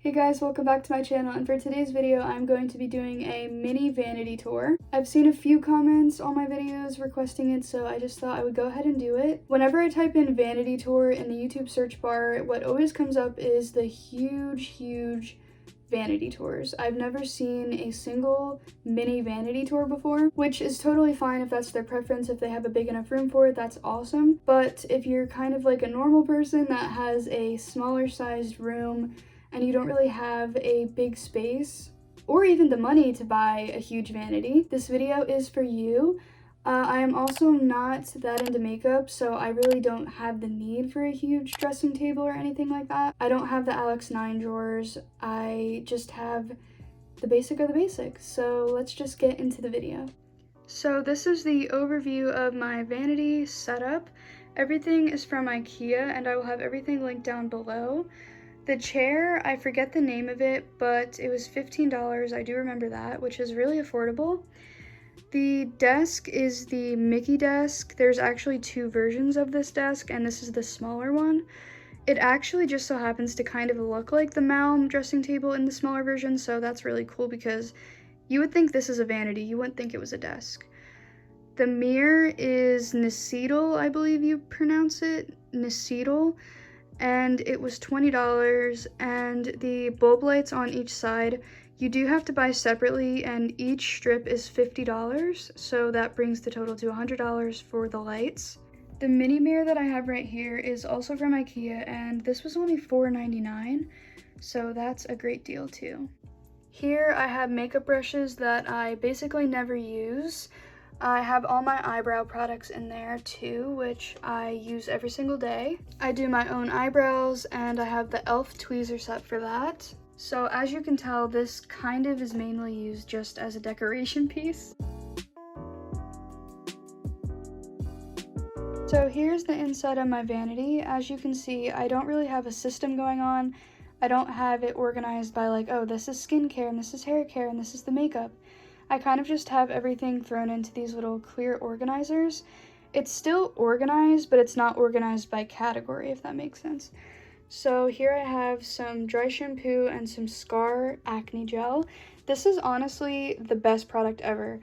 Hey guys, welcome back to my channel, and for today's video I'm going to be doing a mini vanity tour. I've seen a few comments on my videos requesting it, so I just thought I would go ahead and do it. Whenever I type in vanity tour in the YouTube search bar, what always comes up is the huge vanity tours. I've never seen a single mini vanity tour before, which is totally fine if that's their preference. If they have a big enough room for it, that's awesome. But if you're kind of like a normal person that has a smaller sized room and you don't really have a big space or even the money to buy a huge vanity, this video is for you. I am also not that into makeup, so I really don't have the need for a huge dressing table or anything like that. I don't have the Alex 9 drawers. I just have the basic of the basics. So let's just get into the video. So this is the overview of my vanity setup. Everything is from IKEA, and I will have everything linked down below. The chair, I forget the name of it, but it was $15, I do remember that, which is really affordable. The desk is the Mickey desk. There's actually two versions of this desk, and this is the smaller one. It actually just so happens to kind of look like the Malm dressing table in the smaller version, so that's really cool because you would think this is a vanity, you wouldn't think it was a desk. The mirror is Nicetal, I believe you pronounce it, Nicetal. And it was $20, and the bulb lights on each side you do have to buy separately, and each strip is $50, so that brings the total to $100 for the lights. The mini mirror that I have right here is also from IKEA, and this was only $4.99, so that's a great deal too. Here I have makeup brushes that I basically never use. I have all my eyebrow products in there too, which I use every single day. I do my own eyebrows, and I have the e.l.f. tweezer set for that. So as you can tell, this kind of is mainly used just as a decoration piece. So here's the inside of my vanity. As you can see, I don't really have a system going on. I don't have it organized by like, oh, this is skincare, and this is hair care, and this is the makeup. I kind of just have everything thrown into these little clear organizers. It's still organized, but it's not organized by category, if that makes sense. So here I have some dry shampoo and some Scar acne gel. This is honestly the best product ever.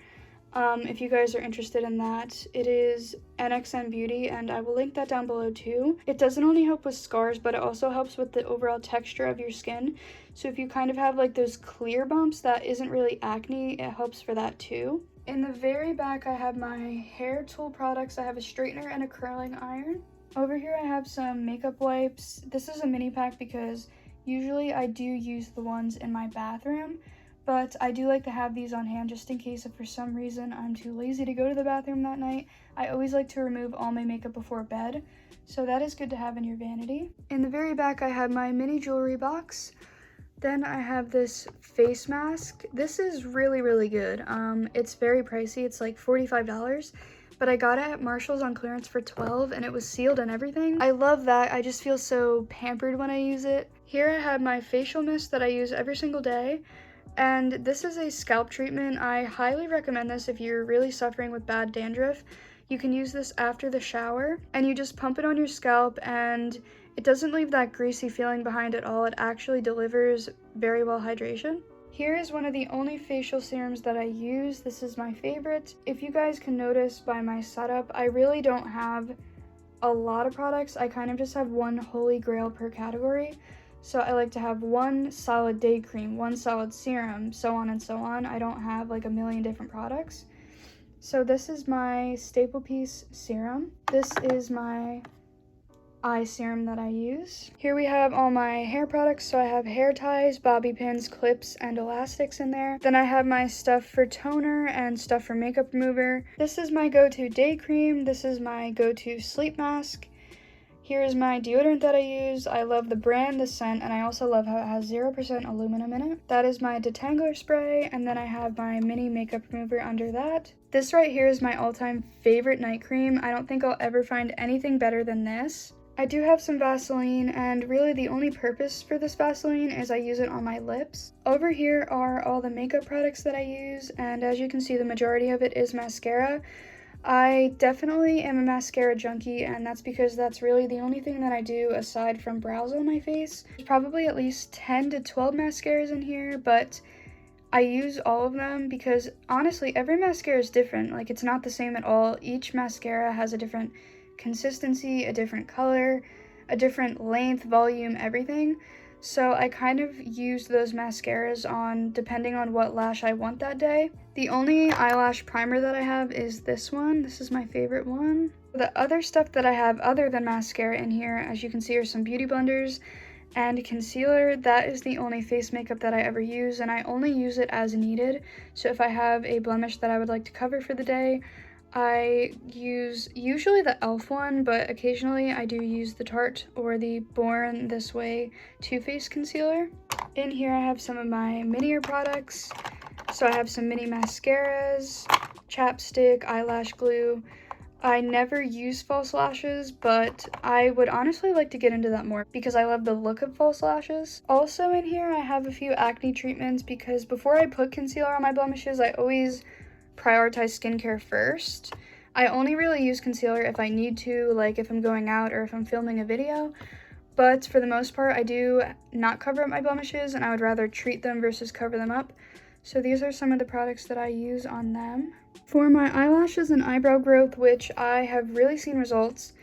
If you guys are interested in that, it is NXN Beauty, and I will link that down below too. It doesn't only help with scars, but it also helps with the overall texture of your skin. So if you kind of have like those clear bumps that isn't really acne, it helps for that too. In the very back, I have my hair tool products. I have a straightener and a curling iron. Over here, I have some makeup wipes. This is a mini pack because usually I do use the ones in my bathroom, but I do like to have these on hand just in case if for some reason I'm too lazy to go to the bathroom that night. I always like to remove all my makeup before bed, so that is good to have in your vanity. In the very back, I have my mini jewelry box. Then I have this face mask. This is really good. It's very pricey. It's like $45, but I got it at Marshall's on clearance for $12, and it was sealed and everything. I love that. I just feel so pampered when I use it. Here I have my facial mist that I use every single day. And this is a scalp treatment. I highly recommend this if you're really suffering with bad dandruff. You can use this after the shower, and you just pump it on your scalp, and it doesn't leave that greasy feeling behind at all. It actually delivers very well hydration. Here is one of the only facial serums that I use. This is my favorite. If you guys can notice by my setup, I really don't have a lot of products. I kind of just have one holy grail per category. So I like to have one solid day cream, one solid serum, so on and so on. I don't have like a million different products. So this is my staple piece serum. This is my eye serum that I use. Here we have all my hair products. So I have hair ties, bobby pins, clips, and elastics in there. Then I have my stuff for toner and stuff for makeup remover. This is my go-to day cream. This is my go-to sleep mask. Here's my deodorant that I use. I love the brand, the scent, and I also love how it has 0% aluminum in it. That is my detangler spray, and then I have my mini makeup remover under that. This right here is my all-time favorite night cream. I don't think I'll ever find anything better than this. I do have some Vaseline, and really the only purpose for this Vaseline is I use it on my lips. Over here are all the makeup products that I use, and as you can see, the majority of it is mascara. I definitely am a mascara junkie, and that's because that's really the only thing that I do aside from brows on my face. There's probably at least 10 to 12 mascaras in here, but I use all of them because honestly, every mascara is different. Like, it's not the same at all. Each mascara has a different consistency, a different color, a different length, volume, everything. So I kind of use those mascaras on depending on what lash I want that day. The only eyelash primer that I have is this one. This is my favorite one. The other stuff that I have other than mascara in here, as you can see, are some beauty blenders and concealer. That is the only face makeup that I ever use, and I only use it as needed. So if I have a blemish that I would like to cover for the day, I use usually the e.l.f. one, but occasionally I do use the Tarte or the Born This Way Too Faced concealer. In here I have some of my mini products. So I have some mini mascaras, chapstick, eyelash glue. I never use false lashes, but I would honestly like to get into that more because I love the look of false lashes. Also in here I have a few acne treatments because before I put concealer on my blemishes, I always prioritize skincare first. I only really use concealer if I need to, like if I'm going out or if I'm filming a video, but for the most part I do not cover up my blemishes, and I would rather treat them versus cover them up. So these are some of the products that I use on them. For my eyelashes and eyebrow growth, which I have really seen results,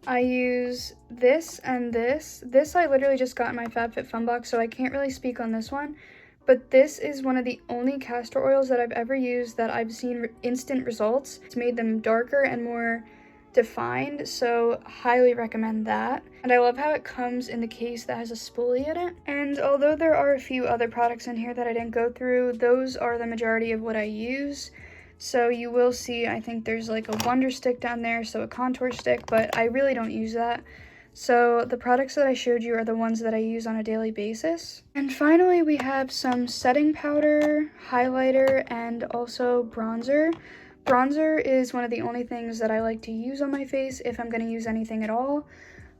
I use this and this. This I literally just got in my FabFitFun box, so I can't really speak on this one. But this is one of the only castor oils that I've ever used that I've seen instant results. It's made them darker and more defined, so highly recommend that. And I love how it comes in the case that has a spoolie in it. And although there are a few other products in here that I didn't go through, those are the majority of what I use. So you will see, I think there's like a wonder stick down there, so a contour stick, but I really don't use that. So the products that I showed you are the ones that I use on a daily basis. And finally, we have some setting powder, highlighter, and also bronzer. Bronzer is one of the only things that I like to use on my face if I'm going to use anything at all.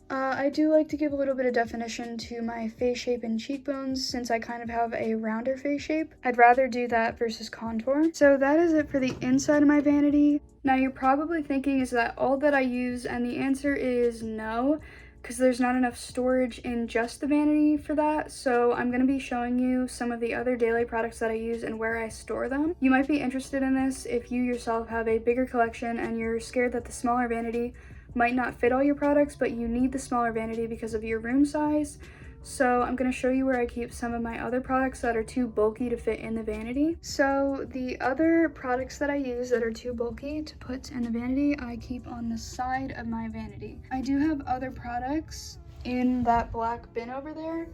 I do like to give a little bit of definition to my face shape and cheekbones since I kind of have a rounder face shape. I'd rather do that versus contour. So that is it for the inside of my vanity. Now you're probably thinking, is that all that I use? And the answer is no, because there's not enough storage in just the vanity for that. So I'm going to be showing you some of the other daily products that I use and where I store them. You might be interested in this if you yourself have a bigger collection and you're scared that the smaller vanity might not fit all your products, but you need the smaller vanity because of your room size. So I'm going to show you where I keep some of my other products that are too bulky to fit in the vanity. So the other products that I use that are too bulky to put in the vanity, I keep on the side of my vanity. I do have other products in that black bin over there,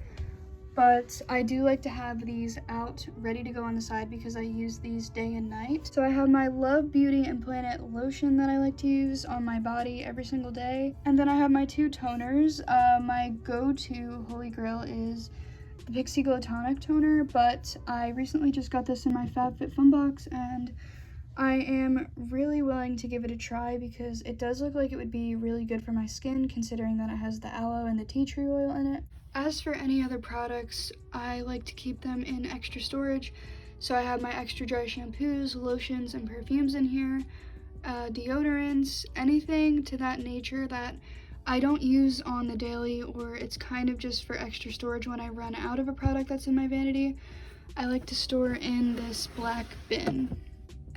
but I do like to have these out ready to go on the side because I use these day and night. So I have my Love Beauty and Planet lotion that I like to use on my body every single day. And then I have my two toners. My go-to holy grail is the Pixi Glow Tonic toner, but I recently just got this in my FabFitFun box and I am really willing to give it a try because it does look like it would be really good for my skin considering that it has the aloe and the tea tree oil in it. As for any other products, I like to keep them in extra storage. So I have my extra dry shampoos, lotions, and perfumes in here, deodorants, anything to that nature that I don't use on the daily, or it's kind of just for extra storage when I run out of a product that's in my vanity. I like to store in this black bin.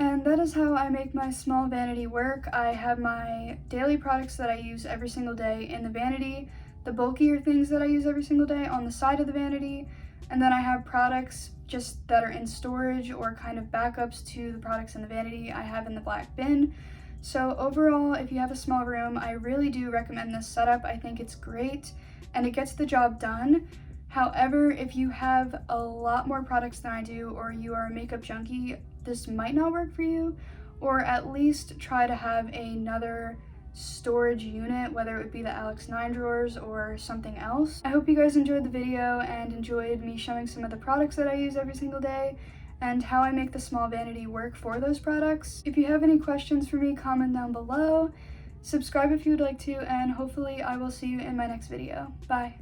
And that is how I make my small vanity work. I have my daily products that I use every single day in the vanity, the bulkier things that I use every single day on the side of the vanity, and then I have products just that are in storage or kind of backups to the products in the vanity I have in the black bin. So overall, if you have a small room, I really do recommend this setup. I think it's great and it gets the job done. However, if you have a lot more products than I do, or you are a makeup junkie, this might not work for you, or at least try to have another storage unit, whether it would be the Alex 9 drawers or something else. I hope you guys enjoyed the video and enjoyed me showing some of the products that I use every single day and how I make the small vanity work for those products. If you have any questions for me, comment down below. Subscribe if you would like to, and hopefully I will see you in my next video. Bye.